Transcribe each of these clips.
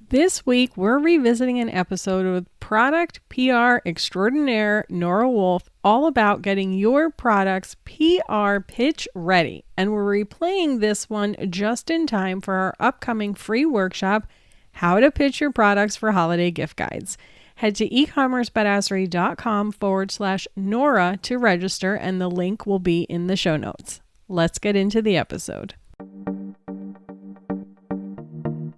This week, we're revisiting an episode with product PR extraordinaire Nora Wolf, all about getting your product's PR pitch ready. And we're replaying this one just in time for our upcoming free workshop, How to Pitch Your Products for Holiday Gift Guides. Head to ecommercebadassery.com/Nora to register, and the link will be in the show notes. Let's get into the episode.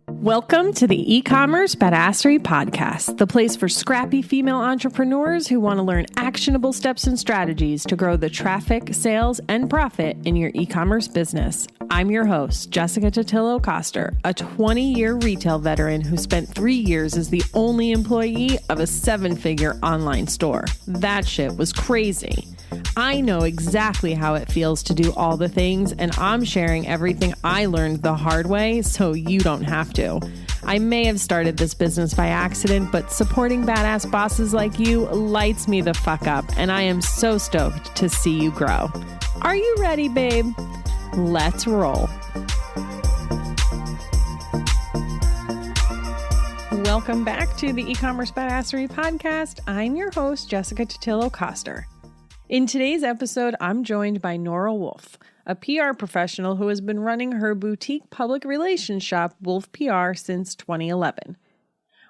Welcome to the E-commerce Badassery Podcast, the place for scrappy female entrepreneurs who want to learn actionable steps and strategies to grow the traffic, sales, and profit in your e-commerce business. I'm your host, Jessica Totillo-Coster, a 20-year retail veteran who spent 3 years as the only employee of a 7-figure online store. That shit was crazy. I know exactly how it feels to do all the things, and I'm sharing everything I learned the hard way so you don't have to. I may have started this business by accident, but supporting badass bosses like you lights me the fuck up, and I am so stoked to see you grow. Are you ready, babe? Let's roll. Welcome back to the E-commerce Badassery Podcast. I'm your host, Jessica Totillo-Coster. In today's episode, I'm joined by Nora Wolf, a PR professional who has been running her boutique public relations shop, Wolf PR, since 2011.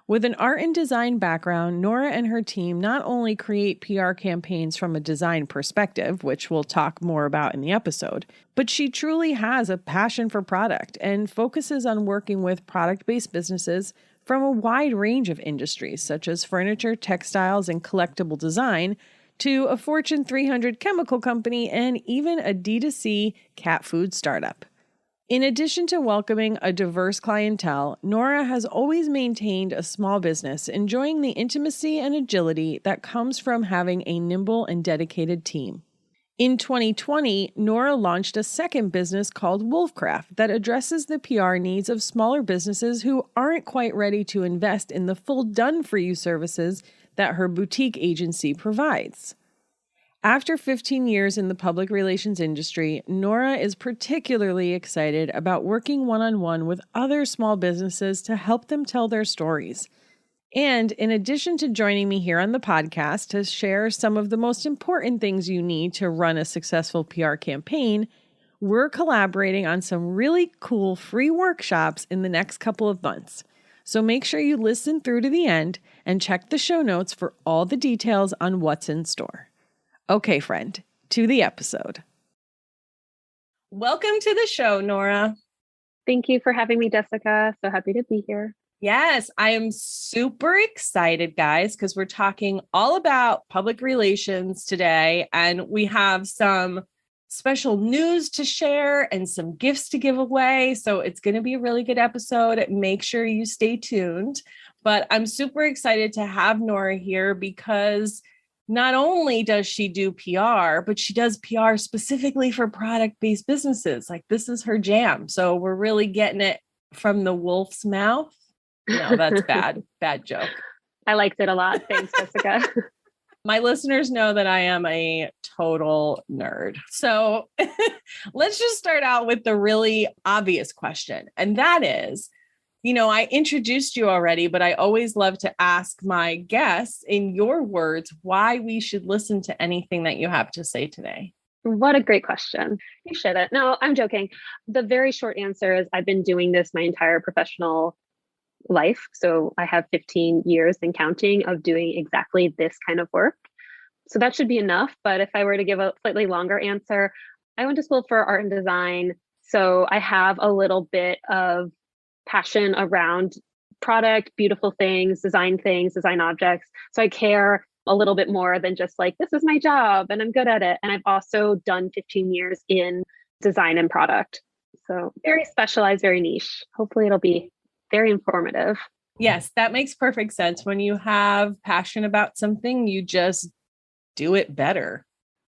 With an art and design background, Nora and her team not only create PR campaigns from a design perspective, which we'll talk more about in the episode, but she truly has a passion for product and focuses on working with product-based businesses from a wide range of industries, such as furniture, textiles, and collectible design, to a Fortune 300 chemical company, and even a D2C cat food startup. In addition to welcoming a diverse clientele, Nora has always maintained a small business, enjoying the intimacy and agility that comes from having a nimble and dedicated team. In 2020, Nora launched a second business called Wolfcraft that addresses the PR needs of smaller businesses who aren't quite ready to invest in the full done-for-you services that her boutique agency provides. After 15 years in the public relations industry, Nora is particularly excited about working one-on-one with other small businesses to help them tell their stories. And in addition to joining me here on the podcast to share some of the most important things you need to run a successful PR campaign, we're collaborating on some really cool free workshops in the next couple of months. So make sure you listen through to the end and check the show notes for all the details on what's in store. Okay, friend, to the episode. Welcome to the show, Nora. Thank you for having me, Jessica. So happy to be here. Yes, I am super excited, guys, because we're talking all about public relations today, and we have some special news to share and some gifts to give away. So it's going to be a really good episode. Make sure you stay tuned. But I'm super excited to have Nora here because not only does she do PR, but she does PR specifically for product-based businesses. Like, this is her jam. So we're really getting it from the wolf's mouth. No, that's bad. Bad joke. I liked it a lot. Thanks, Jessica. My listeners know that I am a total nerd. So let's just start out with the really obvious question. And that is, I introduced you already, but I always love to ask my guests, in your words, why we should listen to anything that you have to say today. What a great question. You shouldn't. No, I'm joking. The very short answer is I've been doing this my entire professional life. So I have 15 years and counting of doing exactly this kind of work. So that should be enough. But if I were to give a slightly longer answer, I went to school for art and design. So I have a little bit of passion around product, beautiful things, design objects. So I care a little bit more than just like, this is my job and I'm good at it. And I've also done 15 years in design and product. So very specialized, very niche. Hopefully it'll be very informative. Yes, that makes perfect sense. When you have passion about something, you just do it better.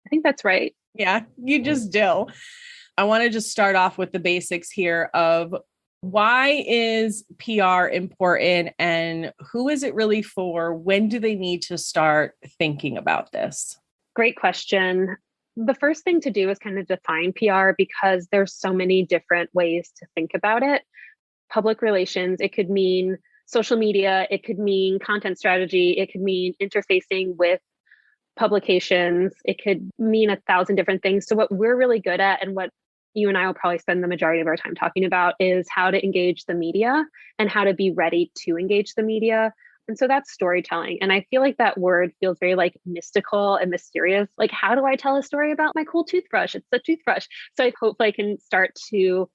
I think that's right. Yeah, you just do. I want to just start off with the basics here of why is PR important and who is it really for? When do they need to start thinking about this? Great question. The first thing to do is kind of define PR because there's so many different ways to think about it. Public relations, it could mean social media, it could mean content strategy, it could mean interfacing with publications, it could mean 1,000 different things. So what we're really good at, and what you and I will probably spend the majority of our time talking about, is how to engage the media and how to be ready to engage the media. And so that's storytelling. And I feel like that word feels very like mystical and mysterious. Like, how do I tell a story about my cool toothbrush? It's the toothbrush. So I hope I can start to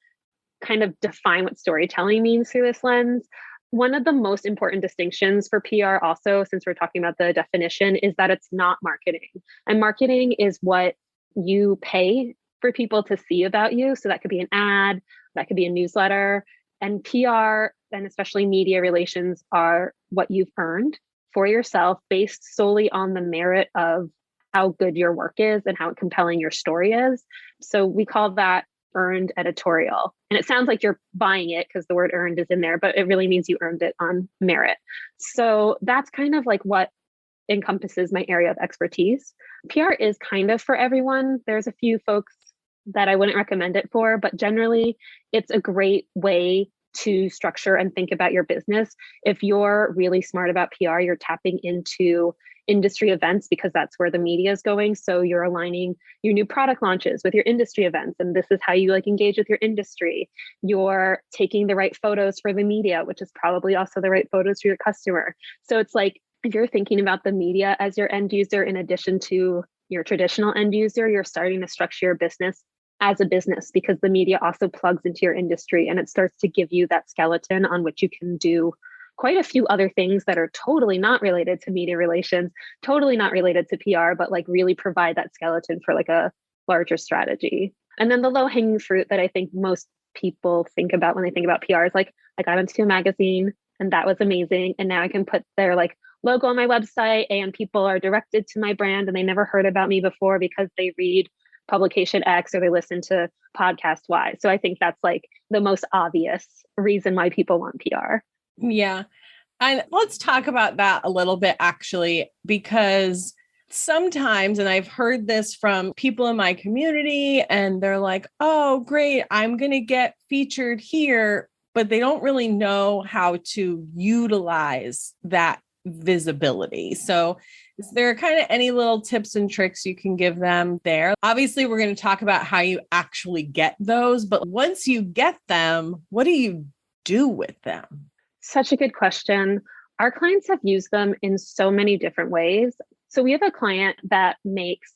kind of define what storytelling means through this lens. One of the most important distinctions for PR also, since we're talking about the definition, is that it's not marketing. And marketing is what you pay for people to see about you. So that could be an ad, that could be a newsletter. And PR, and especially media relations, are what you've earned for yourself based solely on the merit of how good your work is and how compelling your story is. So we call that earned editorial. And it sounds like you're buying it because the word earned is in there, but it really means you earned it on merit. So that's kind of like what encompasses my area of expertise. PR is kind of for everyone. There's a few folks that I wouldn't recommend it for, but generally it's a great way to structure and think about your business. If you're really smart about PR, you're tapping into industry events because that's where the media is going. So you're aligning your new product launches with your industry events. And this is how you like engage with your industry. You're taking the right photos for the media, which is probably also the right photos for your customer. So it's like, if you're thinking about the media as your end user, in addition to your traditional end user, you're starting to structure your business as a business, because the media also plugs into your industry and it starts to give you that skeleton on which you can do quite a few other things that are totally not related to media relations, totally not related to PR, but like really provide that skeleton for like a larger strategy. And then the low hanging fruit that I think most people think about when they think about PR is like, I got into a magazine and that was amazing. And now I can put their like logo on my website and people are directed to my brand and they never heard about me before because they read publication X or they listen to podcast Y. So I think that's like the most obvious reason why people want PR. Yeah. And let's talk about that a little bit, actually, because sometimes, and I've heard this from people in my community, and they're like, oh, great, I'm going to get featured here, but they don't really know how to utilize that visibility. So is there kind of any little tips and tricks you can give them there? Obviously, we're going to talk about how you actually get those, but once you get them, what do you do with them? Such a good question. Our clients have used them in so many different ways. So we have a client that makes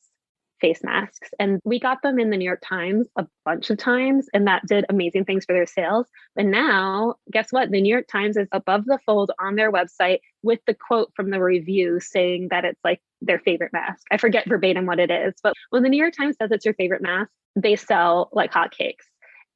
face masks and we got them in the New York Times a bunch of times and that did amazing things for their sales. But now, guess what? The New York Times is above the fold on their website with the quote from the review saying that it's like their favorite mask. I forget verbatim what it is, but when the New York Times says it's your favorite mask, they sell like hotcakes.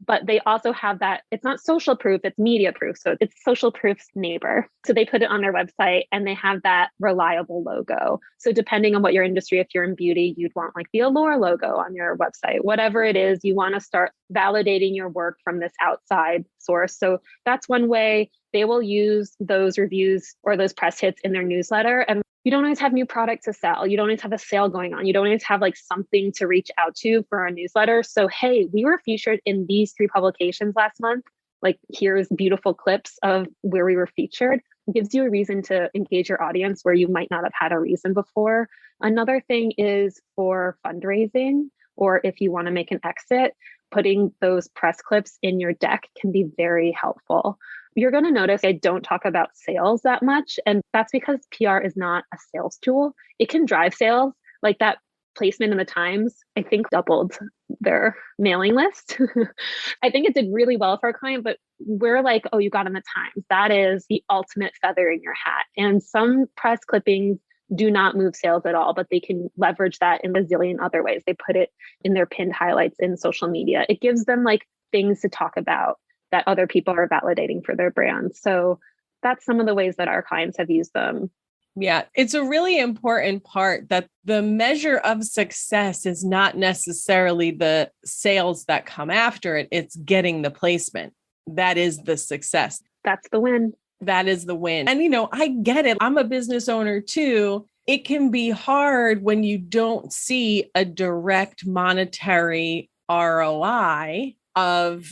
But they also have that, it's not social proof, it's media proof. So it's social proof's neighbor. So they put it on their website and they have that reliable logo. So depending on what your industry, if you're in beauty, you'd want like the Allure logo on your website. Whatever it is, you want to start validating your work from this outside source. So that's one way. They will use those reviews or those press hits in their newsletter. And you don't always have new product to sell. You don't always have a sale going on. You don't always have like something to reach out to for a newsletter. So, hey, we were featured in these 3 publications last month. Like, here's beautiful clips of where we were featured. It gives you a reason to engage your audience where you might not have had a reason before. Another thing is for fundraising, or if you want to make an exit, putting those press clips in your deck can be very helpful. You're going to notice I don't talk about sales that much. And that's because PR is not a sales tool. It can drive sales. Like that placement in the Times, I think doubled their mailing list. I think it did really well for a client, but we're like, oh, you got in the Times. That is the ultimate feather in your hat. And some press clippings do not move sales at all, but they can leverage that in a zillion other ways. They put it in their pinned highlights in social media. It gives them like things to talk about that other people are validating for their brand. So that's some of the ways that our clients have used them. Yeah, it's a really important part that the measure of success is not necessarily the sales that come after it. It's getting the placement. That is the success. That's the win. That is the win. And, I get it. I'm a business owner too. It can be hard when you don't see a direct monetary ROI of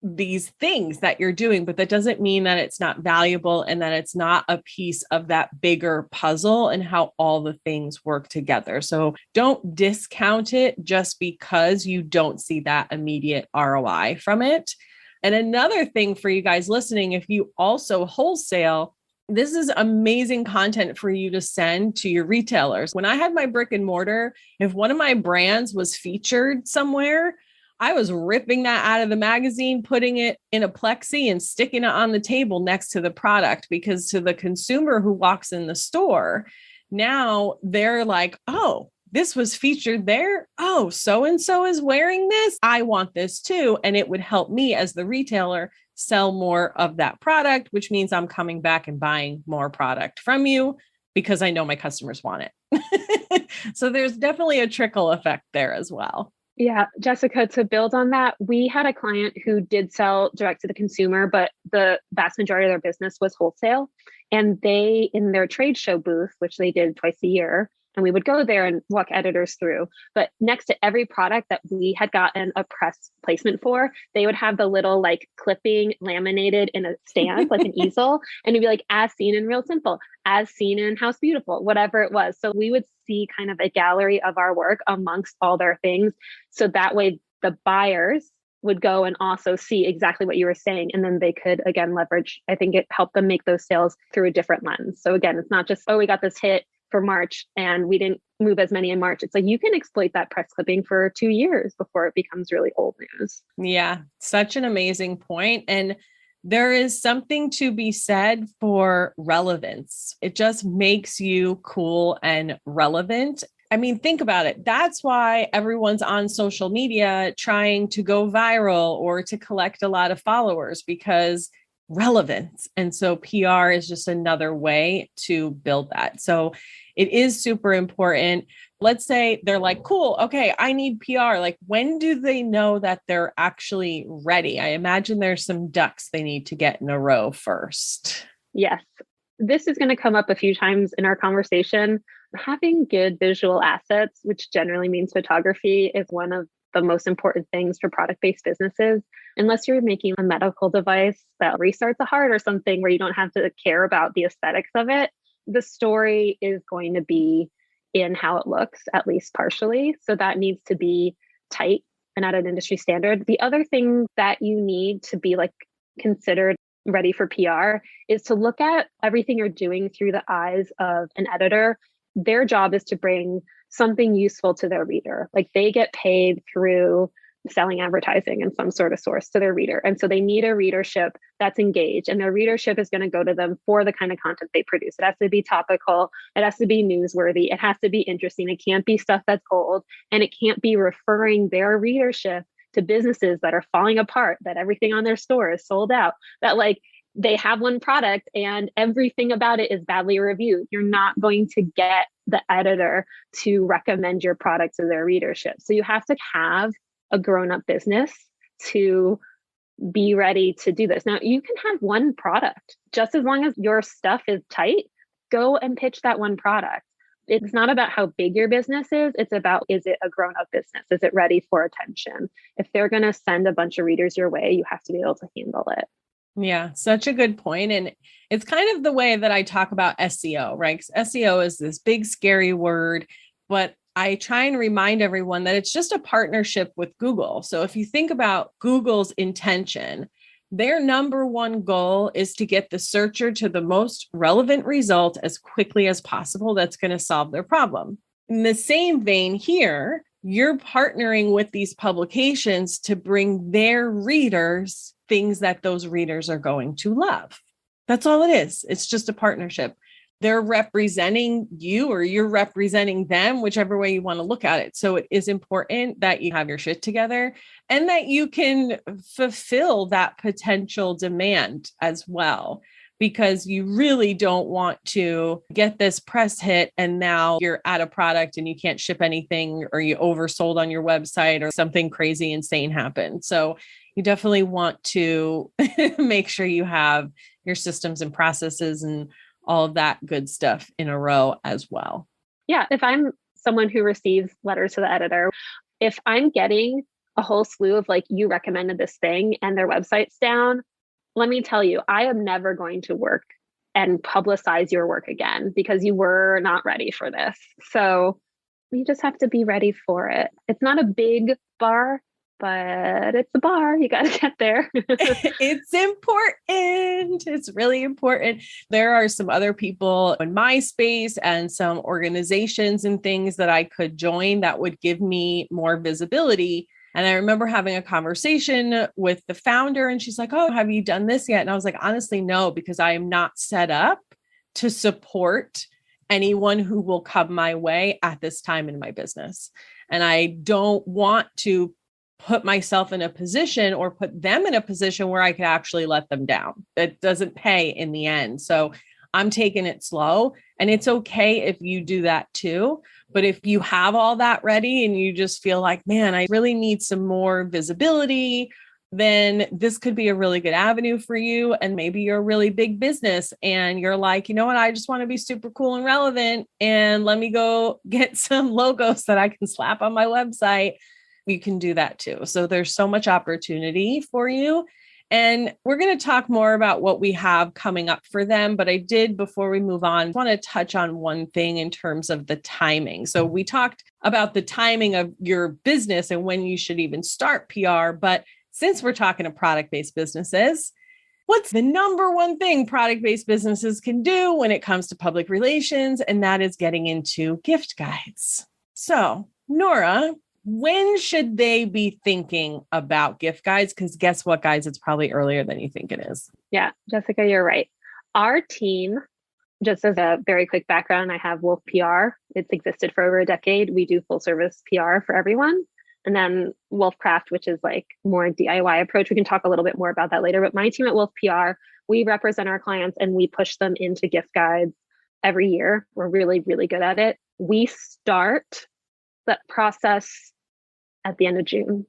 these things that you're doing, but that doesn't mean that it's not valuable and that it's not a piece of that bigger puzzle and how all the things work together. So don't discount it just because you don't see that immediate ROI from it. And another thing for you guys listening, if you also wholesale, this is amazing content for you to send to your retailers. When I had my brick and mortar, if one of my brands was featured somewhere, I was ripping that out of the magazine, putting it in a plexi and sticking it on the table next to the product, because to the consumer who walks in the store, now they're like, oh, this was featured there. Oh, so-and-so is wearing this. I want this too. And it would help me as the retailer sell more of that product, which means I'm coming back and buying more product from you because I know my customers want it. So there's definitely a trickle effect there as well. Yeah, Jessica, to build on that, we had a client who did sell direct to the consumer, but the vast majority of their business was wholesale. And they, in their trade show booth, which they did twice a year, and we would go there and walk editors through. But next to every product that we had gotten a press placement for, they would have the little like clipping laminated in a stand, like an easel. And it'd be like, as seen in Real Simple, as seen in House Beautiful, whatever it was. So we would see kind of a gallery of our work amongst all their things. So that way the buyers would go and also see exactly what you were saying. And then they could, again, leverage, I think it helped them make those sales through a different lens. So again, it's not just, oh, we got this hit for March and we didn't move as many in March. It's like you can exploit that press clipping for 2 years before it becomes really old news. Yeah, such an amazing point. And there is something to be said for relevance. It just makes you cool and relevant. I mean, think about it. That's why everyone's on social media trying to go viral or to collect a lot of followers, because relevance. And so PR is just another way to build that. So it is super important. Let's say they're like, cool, okay, I need PR. Like, when do they know that they're actually ready? I imagine there's some ducks they need to get in a row first. Yes. This is going to come up a few times in our conversation. Having good visual assets, which generally means photography, is one of the most important things for product-based businesses. Unless you're making a medical device that restarts a heart or something where you don't have to care about the aesthetics of it, the story is going to be in how it looks, at least partially. So that needs to be tight and at an industry standard. The other thing that you need to be like considered ready for PR is to look at everything you're doing through the eyes of an editor. Their job is to bring something useful to their reader. Like, they get paid through selling advertising in some sort of source to their reader. And so they need a readership that's engaged, and their readership is going to go to them for the kind of content they produce. It has to be topical. It has to be newsworthy. It has to be interesting. It can't be stuff that's old, and it can't be referring their readership to businesses that are falling apart, that everything on their store is sold out, that like they have one product and everything about it is badly reviewed. You're not going to get the editor to recommend your product to their readership. So you have to have a grown-up business to be ready to do this. Now, you can have one product. Just as long as your stuff is tight, go and pitch that one product. It's not about how big your business is. It's about, is it a grown-up business? Is it ready for attention? If they're going to send a bunch of readers your way, you have to be able to handle it. Yeah, such a good point. And it's kind of the way that I talk about SEO, right? 'Cause SEO is this big, scary word, but I try and remind everyone that it's just a partnership with Google. So if you think about Google's intention, their number one goal is to get the searcher to the most relevant result as quickly as possible that's going to solve their problem. In the same vein here, you're partnering with these publications to bring their readers things that those readers are going to love. That's all it is. It's just a partnership. They're representing you or you're representing them, whichever way you want to look at it. So it is important that you have your shit together and that you can fulfill that potential demand as well, because you really don't want to get this press hit and now you're out of product and you can't ship anything, or you oversold on your website or something crazy insane happened. So you definitely want to make sure you have your systems and processes and all of that good stuff in a row as well. Yeah. If I'm someone who receives letters to the editor, if I'm getting a whole slew of like, you recommended this thing and their website's down, let me tell you, I am never going to work and publicize your work again because you were not ready for this. So you just have to be ready for it. It's not a big bar, but it's a bar. You got to get there. It's important. It's really important. There are some other people in my space and some organizations and things that I could join that would give me more visibility. And I remember having a conversation with the founder and she's like, oh, have you done this yet? And I was like, honestly, no, because I am not set up to support anyone who will come my way at this time in my business. And I don't want to put myself in a position or put them in a position where I could actually let them down. It doesn't pay in the end. So I'm taking it slow, and it's okay if you do that too. But if you have all that ready and you just feel like, man, I really need some more visibility, then this could be a really good avenue for you. And maybe you're a really big business and you're like, you know what, I just want to be super cool and relevant. And let me go get some logos that I can slap on my website. You can do that too. So there's so much opportunity for you. And we're going to talk more about what we have coming up for them. But I did, before we move on, want to touch on one thing in terms of the timing. So we talked about the timing of your business and when you should even start PR. But since we're talking to product-based businesses, what's the number one thing product-based businesses can do when it comes to public relations? And that is getting into gift guides. So, Nora, when should they be thinking about gift guides? Because guess what, guys? It's probably earlier than you think it is. Yeah, Jessica, you're right. Our team, just as a very quick background, I have Wolf PR. It's existed for over a decade. We do full service PR for everyone. And then Wolf Craft, which is like more DIY approach. We can talk a little bit more about that later. But my team at Wolf PR, we represent our clients and we push them into gift guides every year. We're really, really good at it. We start that process at the end of June.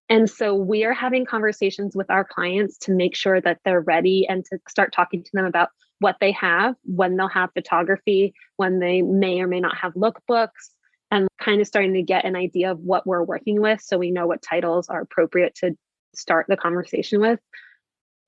And so we are having conversations with our clients to make sure that they're ready and to start talking to them about what they have, when they'll have photography, when they may or may not have lookbooks, and kind of starting to get an idea of what we're working with so we know what titles are appropriate to start the conversation with.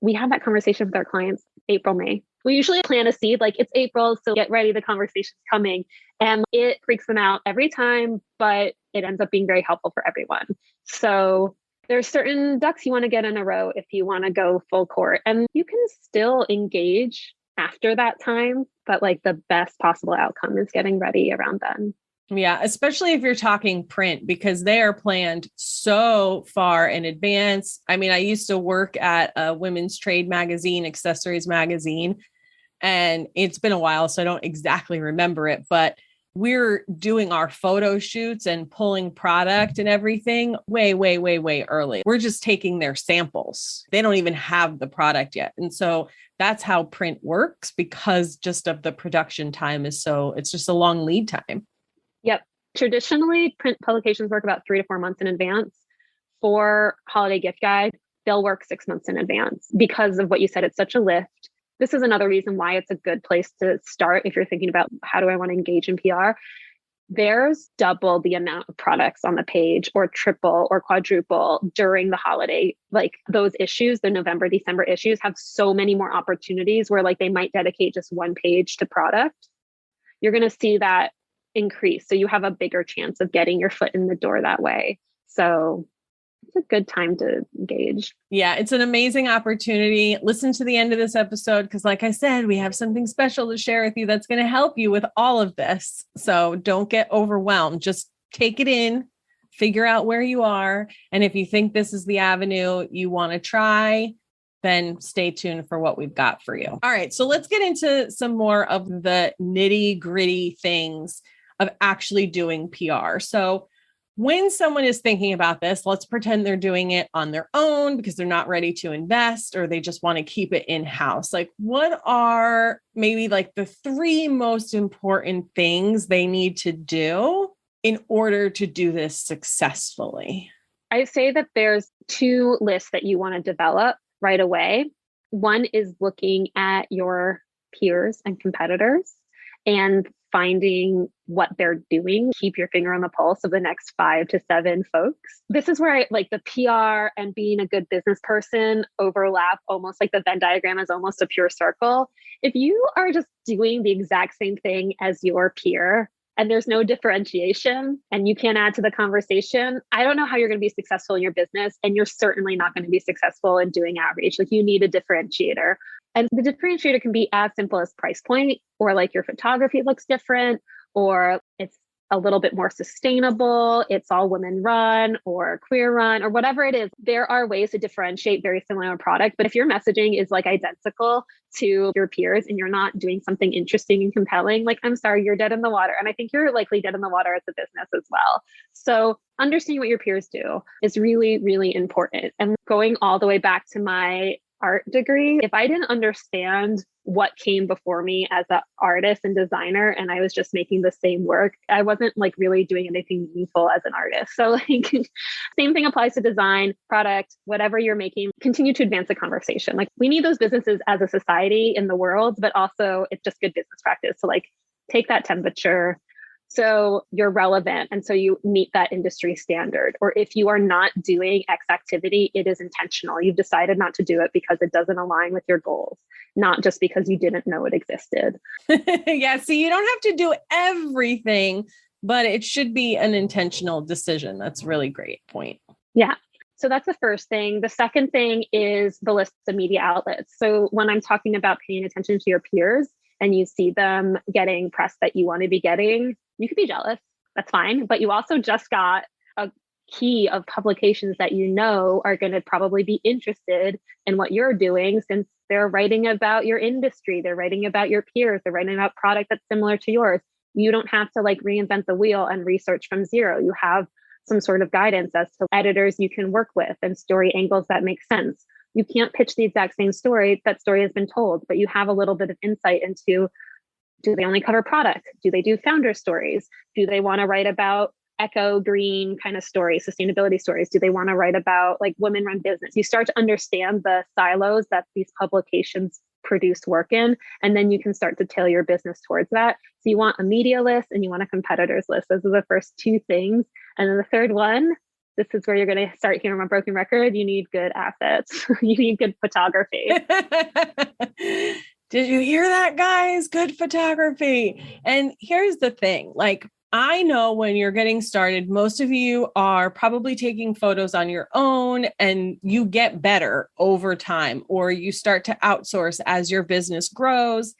We have that conversation with our clients April, May. We usually plant a seed like it's April, so get ready, the conversation's coming. And it freaks them out every time, but it ends up being very helpful for everyone. So there's certain ducks you want to get in a row if you want to go full court. And you can still engage after that time, but like the best possible outcome is getting ready around then. Yeah, especially if you're talking print, because they are planned so far in advance. I mean, I used to work at a women's trade magazine, Accessories Magazine, and it's been a while, so I don't exactly remember it, but we're doing our photo shoots and pulling product and everything way, way, way, way early. We're just taking their samples. They don't even have the product yet. And so that's how print works, because just of the production time is it's just a long lead time. Yep. Traditionally, print publications work about 3 to 4 months in advance. For holiday gift guide, they'll work 6 months in advance because of what you said. It's such a lift. This is another reason why it's a good place to start if you're thinking about how do I want to engage in PR. There's double the amount of products on the page, or triple or quadruple during the holiday. Like those issues, the November, December issues, have so many more opportunities where like they might dedicate just one page to product. You're going to see that increase. So you have a bigger chance of getting your foot in the door that way. So it's a good time to engage. Yeah, it's an amazing opportunity. Listen to the end of this episode, because like I said, we have something special to share with you that's going to help you with all of this. So don't get overwhelmed. Just take it in, figure out where you are. And if you think this is the avenue you want to try, then stay tuned for what we've got for you. All right, so let's get into some more of the nitty gritty things of actually doing PR. So when someone is thinking about this, let's pretend they're doing it on their own because they're not ready to invest, or they just want to keep it in-house. Like, what are maybe like the 3 most important things they need to do in order to do this successfully? I say that there's 2 lists that you want to develop right away. One is looking at your peers and competitors and finding what they're doing. Keep your finger on the pulse of the next 5 to 7 folks. This is where I like the PR and being a good business person overlap, almost like the Venn diagram is almost a pure circle. If you are just doing the exact same thing as your peer, and there's no differentiation and you can't add to the conversation, I don't know how you're going to be successful in your business. And you're certainly not going to be successful in doing outreach. Like, you need a differentiator. And the differentiator can be as simple as price point, or like your photography looks different, or it's a little bit more sustainable, it's all women run or queer run or whatever it is. There are ways to differentiate very similar product. But if your messaging is like identical to your peers and you're not doing something interesting and compelling, like, I'm sorry, you're dead in the water. And I think you're likely dead in the water as a business as well. So understanding what your peers do is really, really important. And going all the way back to my art degree, if I didn't understand what came before me as an artist and designer, and I was just making the same work, I wasn't like really doing anything meaningful as an artist. So like, same thing applies to design, product, whatever you're making, continue to advance the conversation. Like, we need those businesses as a society in the world, but also it's just good business practice to like take that temperature, so you're relevant. And so you meet that industry standard. Or if you are not doing X activity, it is intentional. You've decided not to do it because it doesn't align with your goals, not just because you didn't know it existed. Yeah. So you don't have to do everything, but it should be an intentional decision. That's a really great point. Yeah. So that's the first thing. The second thing is the list of media outlets. So when I'm talking about paying attention to your peers and you see them getting press that you want to be getting, you could be jealous. That's fine. But you also just got a key of publications that you know are going to probably be interested in what you're doing, since they're writing about your industry. They're writing about your peers. They're writing about product that's similar to yours. You don't have to like reinvent the wheel and research from zero. You have some sort of guidance as to editors you can work with and story angles that make sense. You can't pitch the exact same story. That story has been told, but you have a little bit of insight into, do they only cover product? Do they do founder stories? Do they want to write about eco green kind of stories, sustainability stories? Do they want to write about like women-run business? You start to understand the silos that these publications produce work in, and then you can start to tailor your business towards that. So you want a media list and you want a competitors list. Those are the first two things. And then the third one, this is where you're going to start hearing my broken record. You need good assets. You need good photography. Did you hear that, guys? Good photography. And here's the thing, like, I know when you're getting started, most of you are probably taking photos on your own and you get better over time, or you start to outsource as your business grows.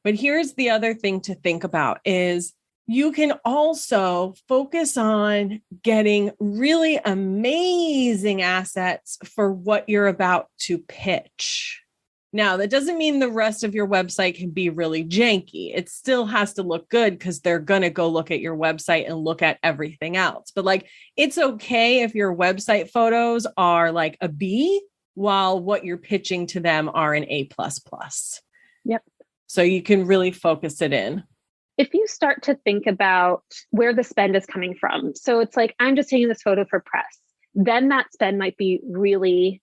But here's the other thing to think about is you can also focus on getting really amazing assets for what you're about to pitch. Now, that doesn't mean the rest of your website can be really janky. It still has to look good because they're going to go look at your website and look at everything else. But like, it's okay if your website photos are like a B, while what you're pitching to them are an A++. Yep. So you can really focus it in. If you start to think about where the spend is coming from, so it's like, I'm just taking this photo for press, then that spend might be really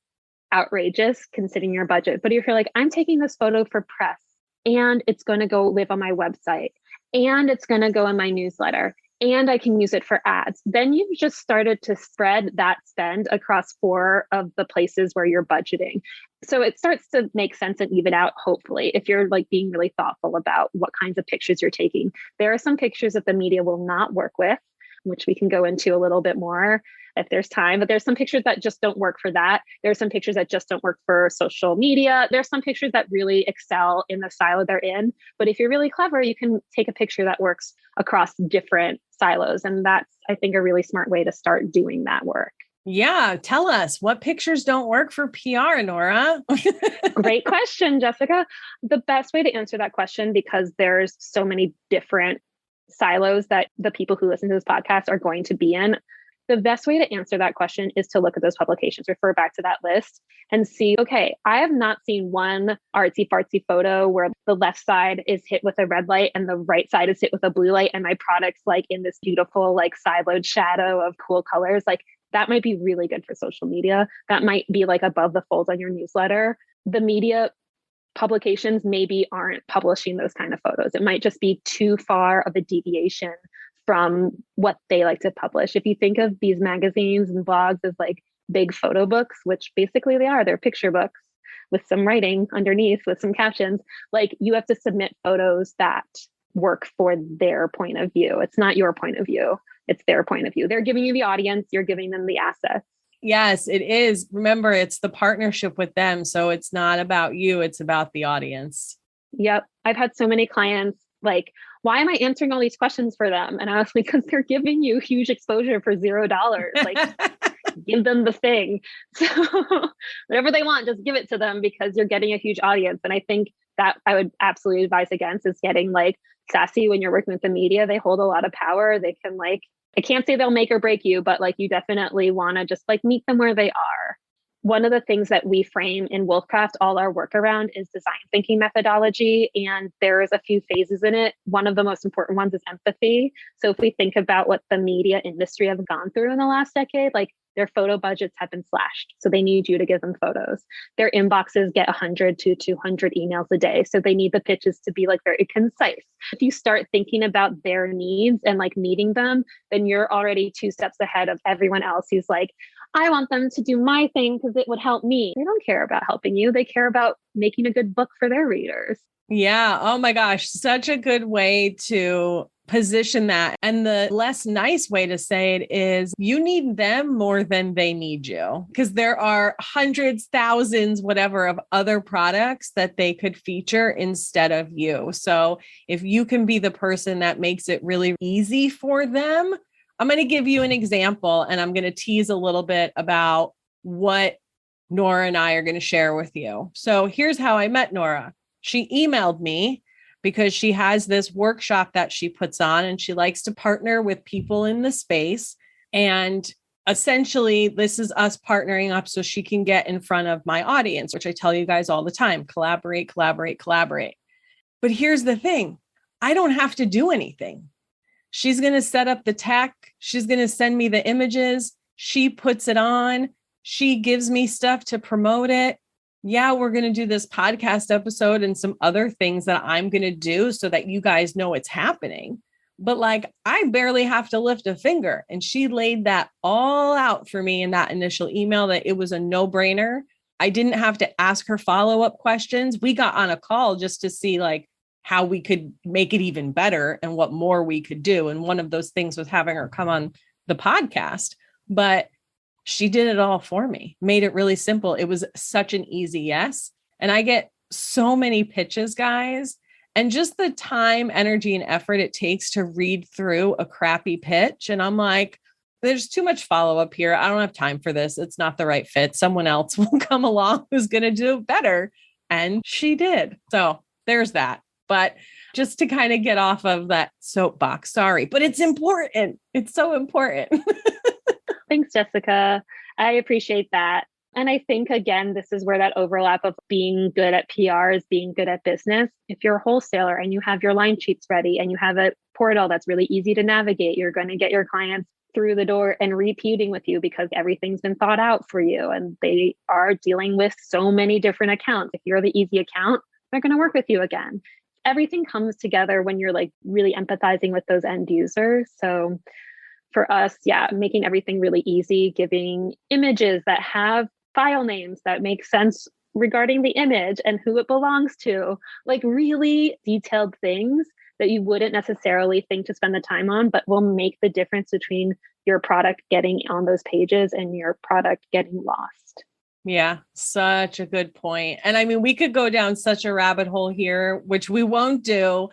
outrageous considering your budget. But if you're like, I'm taking this photo for press and it's going to go live on my website and it's going to go in my newsletter and I can use it for ads, then you've just started to spread that spend across 4 of the places where you're budgeting. So it starts to make sense and even out, hopefully, if you're like being really thoughtful about what kinds of pictures you're taking. There are some pictures that the media will not work with, which we can go into a little bit more if there's time, but there's some pictures that just don't work for that. There's some pictures that just don't work for social media. There's some pictures that really excel in the silo they're in. But if you're really clever, you can take a picture that works across different silos. And that's, I think, a really smart way to start doing that work. Yeah. Tell us, what pictures don't work for PR, Nora? Great question, Jessica. The best way to answer that question, because there's so many different silos that the people who listen to this podcast are going to be in, the best way to answer that question is to look at those publications, refer back to that list and see, okay, I have not seen one artsy fartsy photo where the left side is hit with a red light and the right side is hit with a blue light and my product's like in this beautiful, like siloed shadow of cool colors. Like, that might be really good for social media. That might be like above the fold on your newsletter. The media publications maybe aren't publishing those kind of photos. It might just be too far of a deviation from what they like to publish. If you think of these magazines and blogs as like big photo books, which basically they are, they're picture books with some writing underneath with some captions, like you have to submit photos that work for their point of view. It's not your point of view, it's their point of view. They're giving you the audience, you're giving them the assets. Yes, it is. Remember, it's the partnership with them. So it's not about you, it's about the audience. Yep. I've had so many clients like, why am I answering all these questions for them? And I was like, because they're giving you huge exposure for $0. Like, give them the thing. So whatever they want, just give it to them because you're getting a huge audience. And I think that I would absolutely advise against is getting like sassy when you're working with the media. They hold a lot of power. They can like, I can't say they'll make or break you, but like you definitely want to just like meet them where they are. One of the things that we frame in Wolfcraft all our work around is design thinking methodology. And there's a few phases in it. One of the most important ones is empathy. So if we think about what the media industry has gone through in the last decade, like their photo budgets have been slashed. So they need you to give them photos. Their inboxes get 100 to 200 emails a day. So they need the pitches to be like very concise. If you start thinking about their needs and like meeting them, then you're already 2 steps ahead of everyone else who's like, I want them to do my thing because it would help me. They don't care about helping you. They care about making a good book for their readers. Yeah. Oh my gosh. Such a good way to position that. And the less nice way to say it is you need them more than they need you, because there are hundreds, thousands, whatever of other products that they could feature instead of you. So if you can be the person that makes it really easy for them, I'm going to give you an example and I'm going to tease a little bit about what Nora and I are going to share with you. So here's how I met Nora. She emailed me because she has this workshop that she puts on and she likes to partner with people in the space. And essentially, this is us partnering up so she can get in front of my audience, which I tell you guys all the time, collaborate, collaborate, collaborate. But here's the thing. I don't have to do anything. She's going to set up the tech. She's going to send me the images. She puts it on. She gives me stuff to promote it. Yeah, we're going to do this podcast episode and some other things that I'm going to do so that you guys know it's happening. But like, I barely have to lift a finger. And she laid that all out for me in that initial email that it was a no-brainer. I didn't have to ask her follow-up questions. We got on a call just to see like how we could make it even better and what more we could do. And one of those things was having her come on the podcast, but she did it all for me, made it really simple. It was such an easy yes. And I get so many pitches, guys, and just the time, energy, and effort it takes to read through a crappy pitch. And I'm like, there's too much follow-up here. I don't have time for this. It's not the right fit. Someone else will come along who's going to do better. And she did. So there's that. But just to kind of get off of that soapbox, sorry, but it's important. It's so important. Thanks, Jessica. I appreciate that. And I think, again, this is where that overlap of being good at PR is being good at business. If you're a wholesaler and you have your line sheets ready and you have a portal that's really easy to navigate, you're going to get your clients through the door and repeating with you because everything's been thought out for you. And they are dealing with so many different accounts. If you're the easy account, they're going to work with you again. Everything comes together when you're like really empathizing with those end users. So for us, yeah, making everything really easy, giving images that have file names that make sense regarding the image and who it belongs to, like really detailed things that you wouldn't necessarily think to spend the time on, but will make the difference between your product getting on those pages and your product getting lost. Yeah, such a good point. And I mean, we could go down such a rabbit hole here, which we won't do,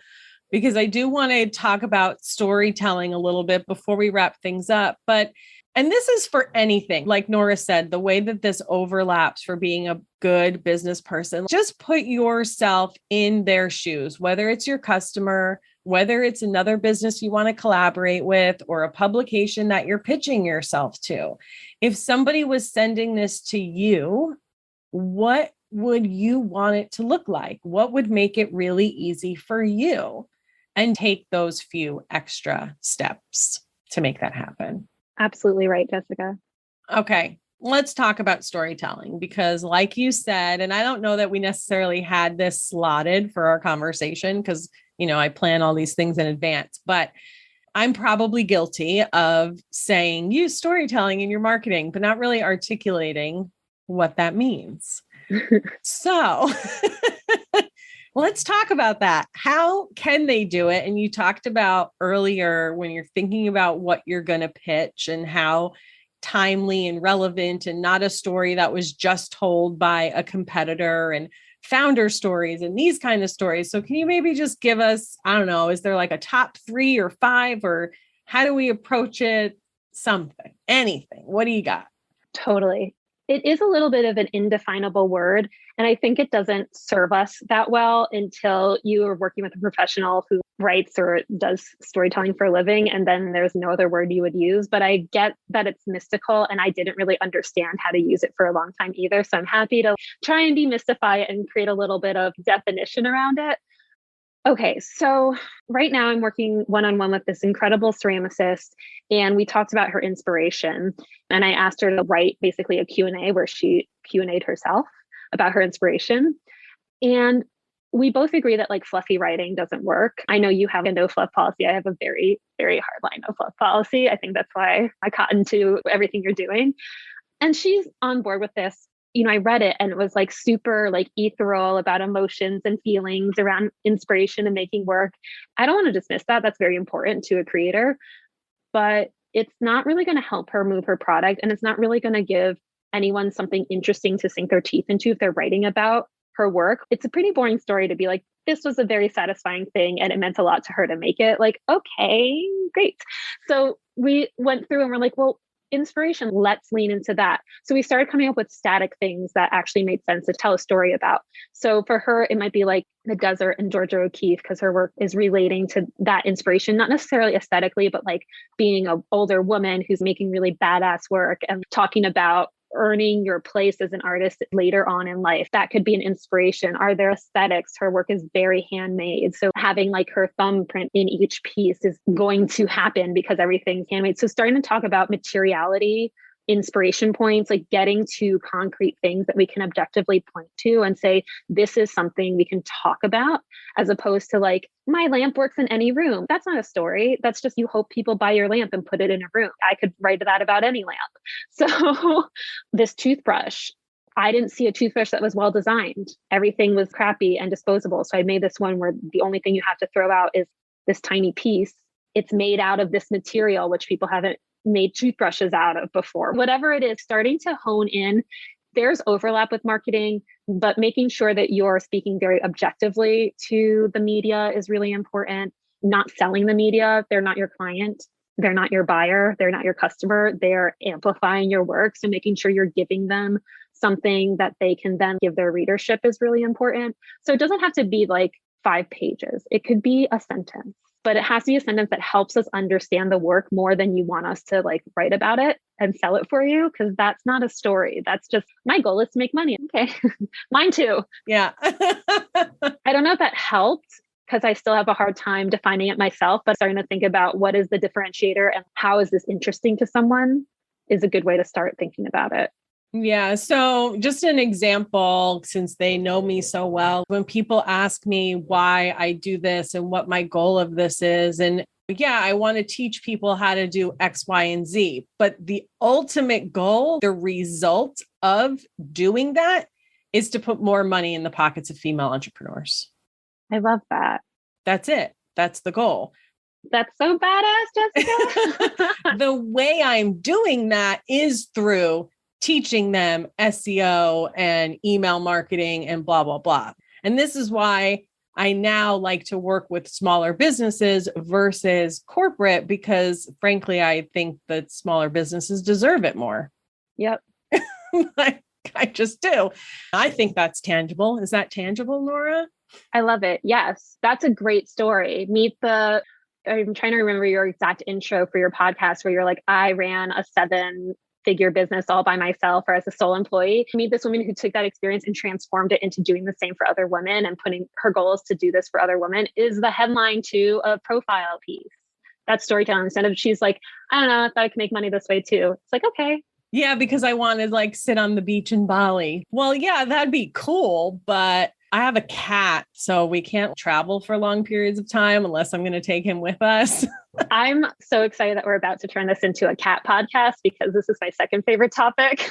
because I do want to talk about storytelling a little bit before we wrap things up. And this is for anything, like Nora said, the way that this overlaps for being a good business person, just put yourself in their shoes, whether it's your customer, whether it's another business you want to collaborate with, or a publication that you're pitching yourself to. If somebody was sending this to you, what would you want it to look like? What would make it really easy for you? And take those few extra steps to make that happen. Absolutely right, Jessica. Okay, let's talk about storytelling because like you said, and I don't know that we necessarily had this slotted for our conversation because, I plan all these things in advance, but I'm probably guilty of saying use storytelling in your marketing, but not really articulating what that means. So let's talk about that. How can they do it? And you talked about earlier when you're thinking about what you're going to pitch and how timely and relevant and not a story that was just told by a competitor and founder stories and these kind of stories. So can you maybe just give us, I don't know, is there like a top 3 or 5 or how do we approach it? Something, anything. What do you got? Totally. It is a little bit of an indefinable word. And I think it doesn't serve us that well until you are working with a professional who writes or does storytelling for a living. And then there's no other word you would use. But I get that it's mystical and I didn't really understand how to use it for a long time either. So I'm happy to try and demystify it and create a little bit of definition around it. Okay, so right now I'm working one-on-one with this incredible ceramicist, and we talked about her inspiration. And I asked her to write basically a Q&A where she Q&A'd herself about her inspiration. And we both agree that like fluffy writing doesn't work. I know you have a no fluff policy. I have a very, very hard line no fluff policy. I think that's why I cotton to everything you're doing. And she's on board with this. I read it and it was like super like ethereal about emotions and feelings around inspiration and making work. I don't want to dismiss that. That's very important to a creator, but it's not really going to help her move her product. And it's not really going to give anyone something interesting to sink their teeth into if they're writing about her work. It's a pretty boring story to be like, this was a very satisfying thing and it meant a lot to her to make it. Like, okay, great. So we went through and we're like, well, inspiration, let's lean into that. So we started coming up with static things that actually made sense to tell a story about. So for her, it might be like the desert and Georgia O'Keeffe, because her work is relating to that inspiration, not necessarily aesthetically, but like being an older woman who's making really badass work and talking about earning your place as an artist later on in life. That could be an inspiration. Are there aesthetics? Her work is very handmade. So having like her thumbprint in each piece is going to happen because everything's handmade. So starting to talk about materiality, inspiration points, like getting to concrete things that we can objectively point to and say, this is something we can talk about, as opposed to like, my lamp works in any room. That's not a story. That's just you hope people buy your lamp and put it in a room. I could write that about any lamp. So this toothbrush, I didn't see a toothbrush that was well designed. Everything was crappy and disposable. So I made this one where the only thing you have to throw out is this tiny piece. It's made out of this material, which people haven't made toothbrushes out of before. Whatever it is, starting to hone in. There's overlap with marketing, but making sure that you're speaking very objectively to the media is really important. Not selling the media. They're not your client. They're not your buyer. They're not your customer. They're amplifying your work. So making sure you're giving them something that they can then give their readership is really important. So it doesn't have to be like 5 pages. It could be a sentence, but it has to be a sentence that helps us understand the work more than you want us to like write about it and sell it for you. Cause that's not a story. That's just my goal is to make money. Okay. Mine too. Yeah. I don't know if that helped because I still have a hard time defining it myself, but starting to think about what is the differentiator and how is this interesting to someone is a good way to start thinking about it. Yeah. So just an example, since they know me so well, when people ask me why I do this and what my goal of this is, and yeah, I want to teach people how to do X, Y, and Z, but the ultimate goal, the result of doing that is to put more money in the pockets of female entrepreneurs. I love that. That's it. That's the goal. That's so badass, Jessica. The way I'm doing that is through teaching them SEO and email marketing and blah, blah, blah. And this is why I now like to work with smaller businesses versus corporate, because frankly, I think that smaller businesses deserve it more. Yep. I just do. I think that's tangible. Is that tangible, Nora? I love it. Yes. That's a great story. I'm trying to remember your exact intro for your podcast where you're like, I ran a 7-figure business all by myself or as a sole employee. Meet this woman who took that experience and transformed it into doing the same for other women, and putting her goals to do this for other women is the headline to a profile piece. That's storytelling. Instead of she's like, I don't know, I thought I could make money this way too. It's like, okay, Yeah, because I wanted like sit on the beach in Bali. Well, yeah, that'd be cool, but I have a cat, so we can't travel for long periods of time unless I'm going to take him with us. I'm so excited that we're about to turn this into a cat podcast because this is my second favorite topic.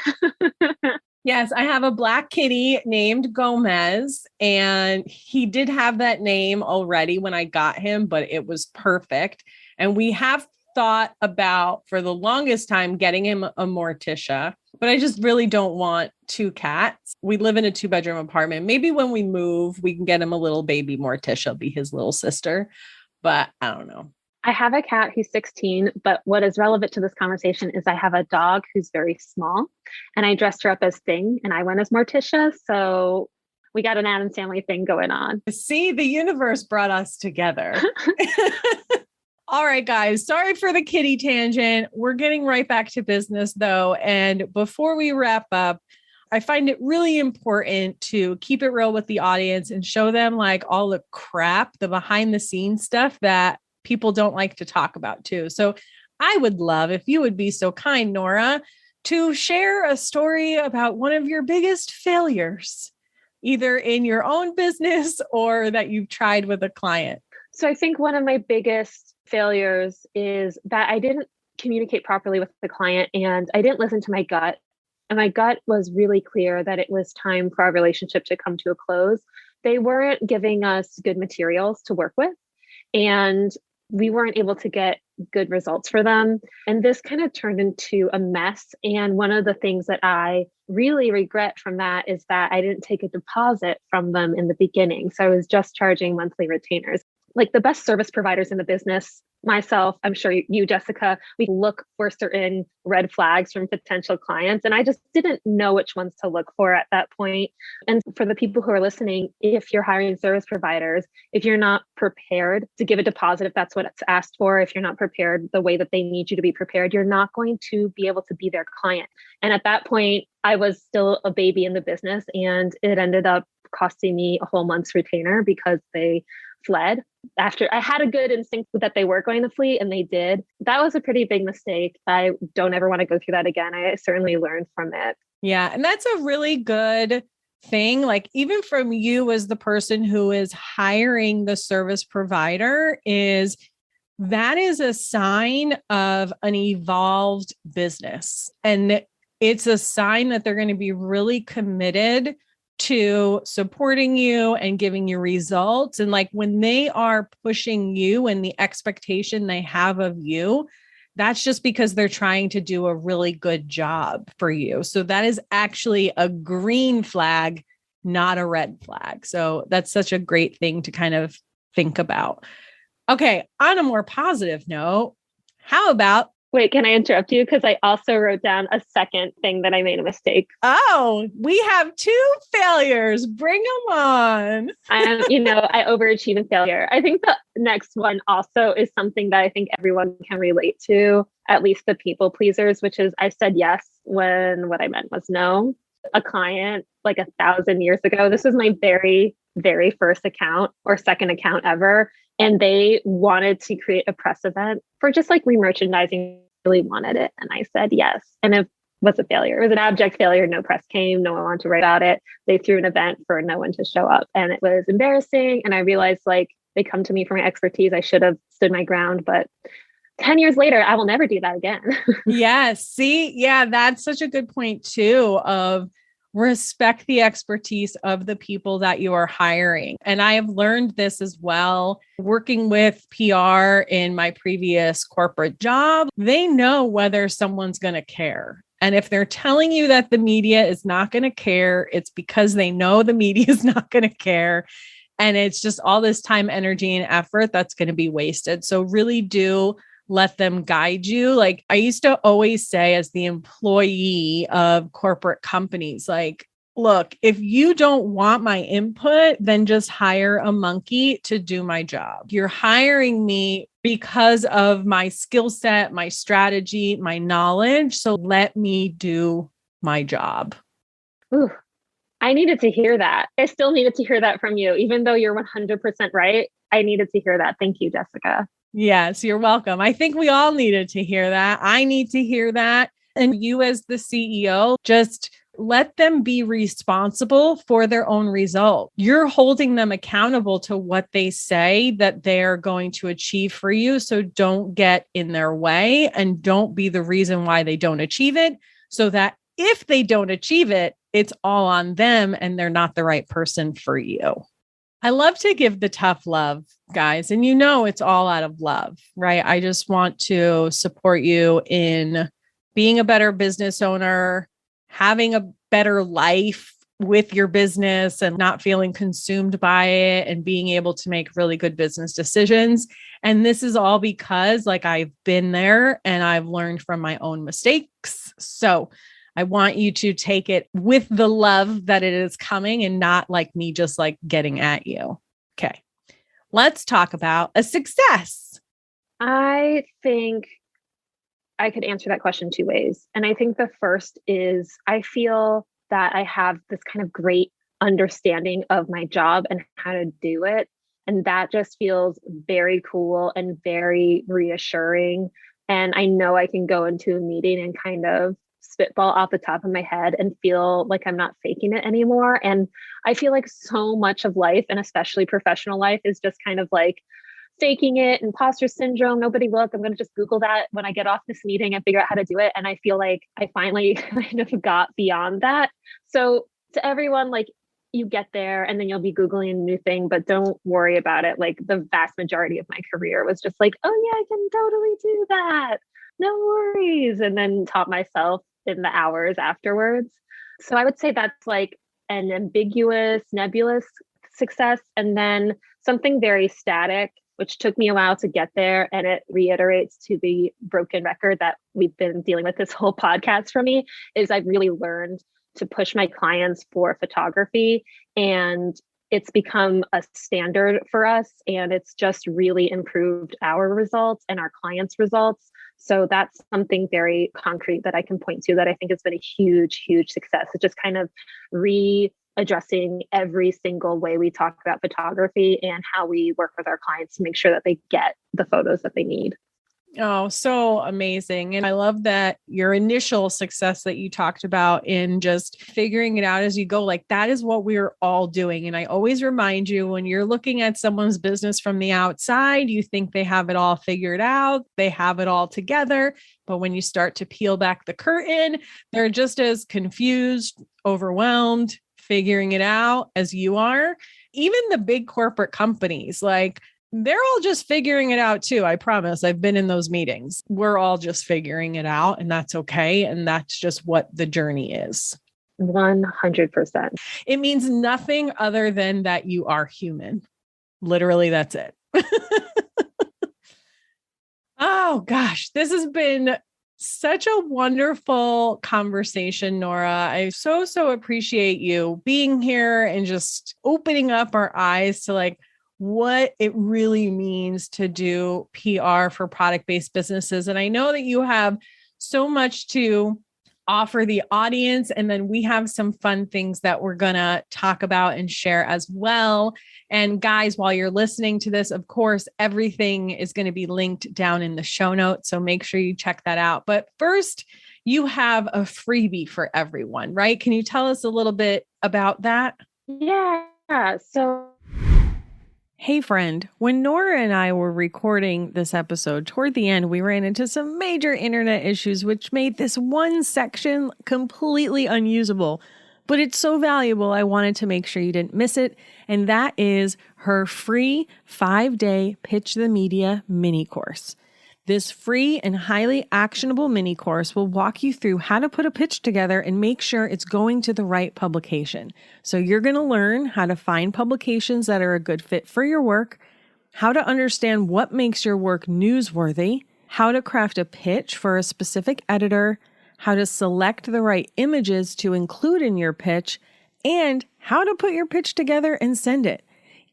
Yes, I have a black kitty named Gomez, and he did have that name already when I got him, but it was perfect. And we have thought about for the longest time getting him a Morticia, but I just really don't want two cats. We live in a 2-bedroom apartment. Maybe when we move, we can get him a little baby Morticia, be his little sister, but I don't know. I have a cat who's 16, but what is relevant to this conversation is I have a dog who's very small and I dressed her up as Thing and I went as Morticia. So we got an Addams Family thing going on. See, the universe brought us together. All right, guys, sorry for the kitty tangent. We're getting right back to business though. And before we wrap up, I find it really important to keep it real with the audience and show them like all the crap, the behind the scenes stuff that people don't like to talk about too. So I would love if you would be so kind, Nora, to share a story about one of your biggest failures, either in your own business or that you've tried with a client. So I think one of my biggest failures is that I didn't communicate properly with the client and I didn't listen to my gut. And my gut was really clear that it was time for our relationship to come to a close. They weren't giving us good materials to work with. And we weren't able to get good results for them. And this kind of turned into a mess. And one of the things that I really regret from that is that I didn't take a deposit from them in the beginning. So I was just charging monthly retainers. Like the best service providers in the business, myself, I'm sure you, Jessica, we look for certain red flags from potential clients. And I just didn't know which ones to look for at that point. And for the people who are listening, if you're hiring service providers, if you're not prepared to give a deposit, if that's what it's asked for, if you're not prepared the way that they need you to be prepared, you're not going to be able to be their client. And at that point, I was still a baby in the business and it ended up costing me a whole month's retainer because they fled after I had a good instinct that they were going to flee and they did. That was a pretty big mistake. I don't ever want to go through that again. I certainly learned from it. Yeah. And that's a really good thing. Like even from you as the person who is hiring the service provider that is a sign of an evolved business. And it's a sign that they're going to be really committed to supporting you and giving you results. And like when they are pushing you and the expectation they have of you, that's just because they're trying to do a really good job for you. So that is actually a green flag, not a red flag. So that's such a great thing to kind of think about. Okay. On a more positive note, how about Wait, can I interrupt you? Because I also wrote down a second thing that I made a mistake. Oh, we have 2 failures. Bring them on. I overachieve in failure. I think the next one also is something that I think everyone can relate to, at least the people pleasers, which is I said yes when what I meant was no. A client like 1,000 years ago, this was my very, very first account or second account ever. And they wanted to create a press event for just like re-merchandising, really wanted it. And I said yes. And it was a failure. It was an abject failure. No press came. No one wanted to write about it. They threw an event for no one to show up. And it was embarrassing. And I realized like they come to me for my expertise. I should have stood my ground, but 10 years later, I will never do that again. Yes. See, yeah, that's such a good point too of respect the expertise of the people that you are hiring. And I have learned this as well, working with PR in my previous corporate job. They know whether someone's going to care. And if they're telling you that the media is not going to care, it's because they know the media is not going to care. And it's just all this time, energy, and effort that's going to be wasted. So really do let them guide you. Like I used to always say as the employee of corporate companies, like, look, if you don't want my input, then just hire a monkey to do my job. You're hiring me because of my skill set, my strategy, my knowledge. So let me do my job. Ooh, I needed to hear that. I still needed to hear that from you, even though you're 100% right. I needed to hear that. Thank you, Jessica. Yes, you're welcome. I think we all needed to hear that. I need to hear that. And you as the CEO, just let them be responsible for their own result. You're holding them accountable to what they say that they're going to achieve for you. So don't get in their way and don't be the reason why they don't achieve it, so that if they don't achieve it, it's all on them and they're not the right person for you. I love to give the tough love, guys. And it's all out of love, right? I just want to support you in being a better business owner, having a better life with your business and not feeling consumed by it and being able to make really good business decisions. And this is all because I've been there and I've learned from my own mistakes. So I want you to take it with the love that it is coming and not like me just getting at you. Okay. Let's talk about a success. I think I could answer that question two ways. And I think the first is I feel that I have this kind of great understanding of my job and how to do it. And that just feels very cool and very reassuring. And I know I can go into a meeting and kind of spitball off the top of my head and feel like I'm not faking it anymore. And I feel like so much of life, and especially professional life, is just kind of faking it, imposter syndrome. Nobody look, I'm going to just Google that when I get off this meeting and figure out how to do it. And I feel like I finally kind of got beyond that. So to everyone, you get there and then you'll be Googling a new thing, but don't worry about it. The vast majority of my career was just oh yeah, I can totally do that. No worries. And then taught myself in the hours afterwards. So I would say that's an ambiguous, nebulous success. And then something very static, which took me a while to get there. And it reiterates to the broken record that we've been dealing with this whole podcast for me, is I've really learned to push my clients for photography. And it's become a standard for us. And it's just really improved our results and our clients' results. So that's something very concrete that I can point to that I think has been a huge, huge success. It's just kind of readdressing every single way we talk about photography and how we work with our clients to make sure that they get the photos that they need. Oh, so amazing. And I love that your initial success that you talked about in just figuring it out as you go, that is what we're all doing. And I always remind you, when you're looking at someone's business from the outside, you think they have it all figured out, they have it all together. But when you start to peel back the curtain, they're just as confused, overwhelmed, figuring it out as you are. Even the big corporate companies, they're all just figuring it out too. I promise. I've been in those meetings. We're all just figuring it out, and that's okay. And that's just what the journey is. 100%. It means nothing other than that you are human. Literally, that's it. Oh gosh, this has been such a wonderful conversation, Nora. I so appreciate you being here and just opening up our eyes to what it really means to do PR for product-based businesses. And I know that you have so much to offer the audience. And then we have some fun things that we're going to talk about and share as well. And guys, while you're listening to this, of course, everything is going to be linked down in the show notes. So make sure you check that out. But first, you have a freebie for everyone, right? Can you tell us a little bit about that? Yeah. So hey friend, when Nora and I were recording this episode, toward the end, we ran into some major internet issues, which made this one section completely unusable. But it's so valuable, I wanted to make sure you didn't miss it. And that is her free 5-day Pitch the Media mini course. This free and highly actionable mini course will walk you through how to put a pitch together and make sure it's going to the right publication. So you're going to learn how to find publications that are a good fit for your work, how to understand what makes your work newsworthy, how to craft a pitch for a specific editor, how to select the right images to include in your pitch, and how to put your pitch together and send it.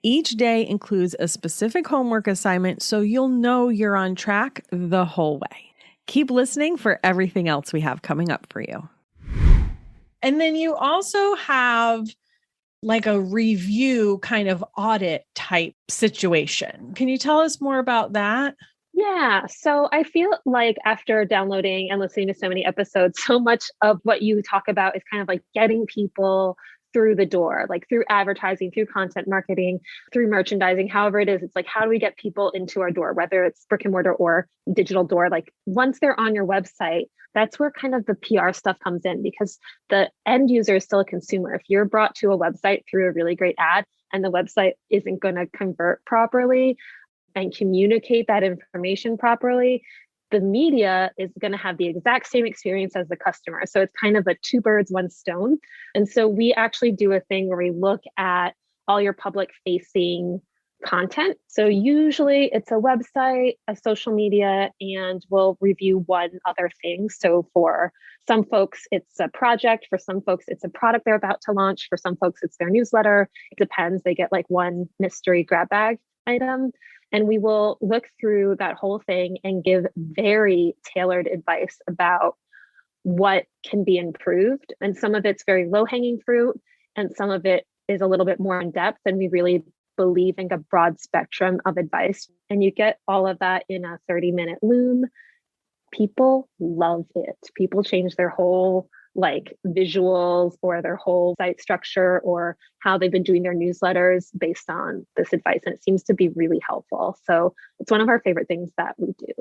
Each day includes a specific homework assignment, so you'll know you're on track the whole way. Keep listening for everything else we have coming up for you. And then you also have a review kind of audit type situation. Can you tell us more about that? Yeah. So I feel like after downloading and listening to so many episodes, so much of what you talk about is kind of like getting people through the door, like through advertising, through content marketing, through merchandising, however it is. It's like, how do we get people into our door, whether it's brick and mortar or digital door? Like once they're on your website, that's where kind of the PR stuff comes in, because the end user is still a consumer. If you're brought to a website through a really great ad and the website isn't going to convert properly and communicate that information properly, the media is going to have the exact same experience as the customer. So it's kind of a two birds, one stone. And so we actually do a thing where we look at all your public facing content. So usually it's a website, a social media, and we'll review one other thing. So for some folks, it's a project. For some folks, it's a product they're about to launch. For some folks, it's their newsletter. It depends. They get like one mystery grab bag item. And we will look through that whole thing and give very tailored advice about what can be improved. And some of it's very low-hanging fruit, and some of it is a little bit more in depth. And we really believe in a broad spectrum of advice. And you get all of that in a 30-minute loom. People love it. People change their whole like visuals or their whole site structure or how they've been doing their newsletters based on this advice. And it seems to be really helpful. So it's one of our favorite things that we do.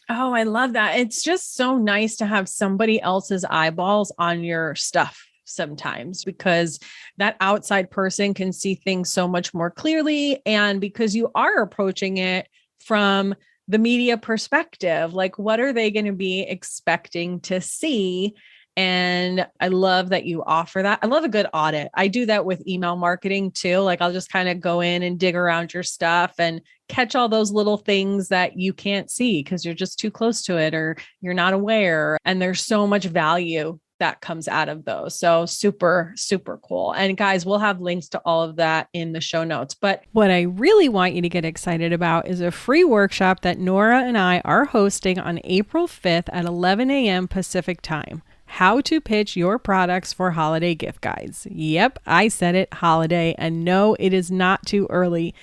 Oh, I love that. It's just so nice to have somebody else's eyeballs on your stuff sometimes, because that outside person can see things so much more clearly. And because you are approaching it from the media perspective, like what are they going to be expecting to see? And I love that you offer that. I love a good audit. I do that with email marketing too. Like I'll just kind of go in and dig around your stuff and catch all those little things that you can't see because you're just too close to it or you're not aware. And there's so much value that comes out of those. So super, super cool. And guys, we'll have links to all of that in the show notes. But what I really want you to get excited about is a free workshop that Nora and I are hosting on April 5th at 11 a.m. Pacific time. How to pitch your products for holiday gift guides. Yep, I said it, holiday. And no, it is not too early.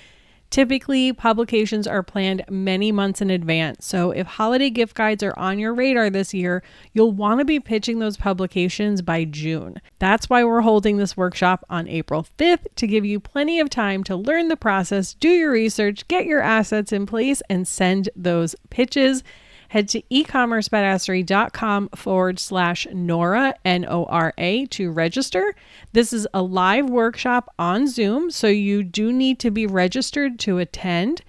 Typically, publications are planned many months in advance. So if holiday gift guides are on your radar this year, you'll want to be pitching those publications by June. That's why we're holding this workshop on April 5th, to give you plenty of time to learn the process, do your research, get your assets in place, and send those pitches. Head to ecommercebadassery.com/Nora, Nora, to register. This is a live workshop on Zoom, so you do need to be registered to attend.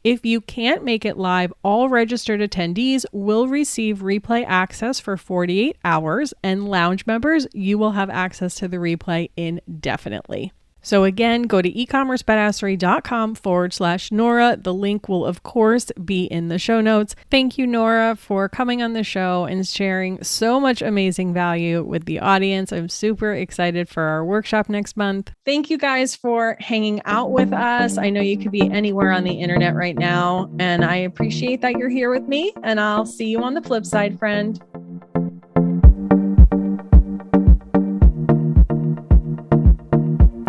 If you can't make it live, all registered attendees will receive replay access for 48 hours, and lounge members, you will have access to the replay indefinitely. So again, go to ecommercebadassery.com/Nora. The link will, of course, be in the show notes. Thank you, Nora, for coming on the show and sharing so much amazing value with the audience. I'm super excited for our workshop next month. Thank you guys for hanging out with us. I know you could be anywhere on the internet right now, and I appreciate that you're here with me, and I'll see you on the flip side, friend.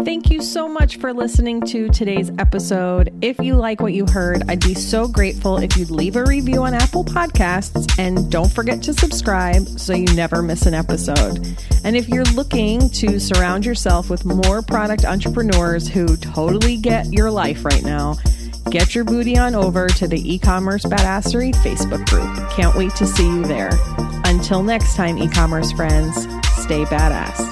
Thank you so much for listening to today's episode. If you like what you heard, I'd be so grateful if you'd leave a review on Apple Podcasts, and don't forget to subscribe so you never miss an episode. And if you're looking to surround yourself with more product entrepreneurs who totally get your life right now, get your booty on over to the E-commerce Badassery Facebook group. Can't wait to see you there. Until next time, e-commerce friends, stay badass.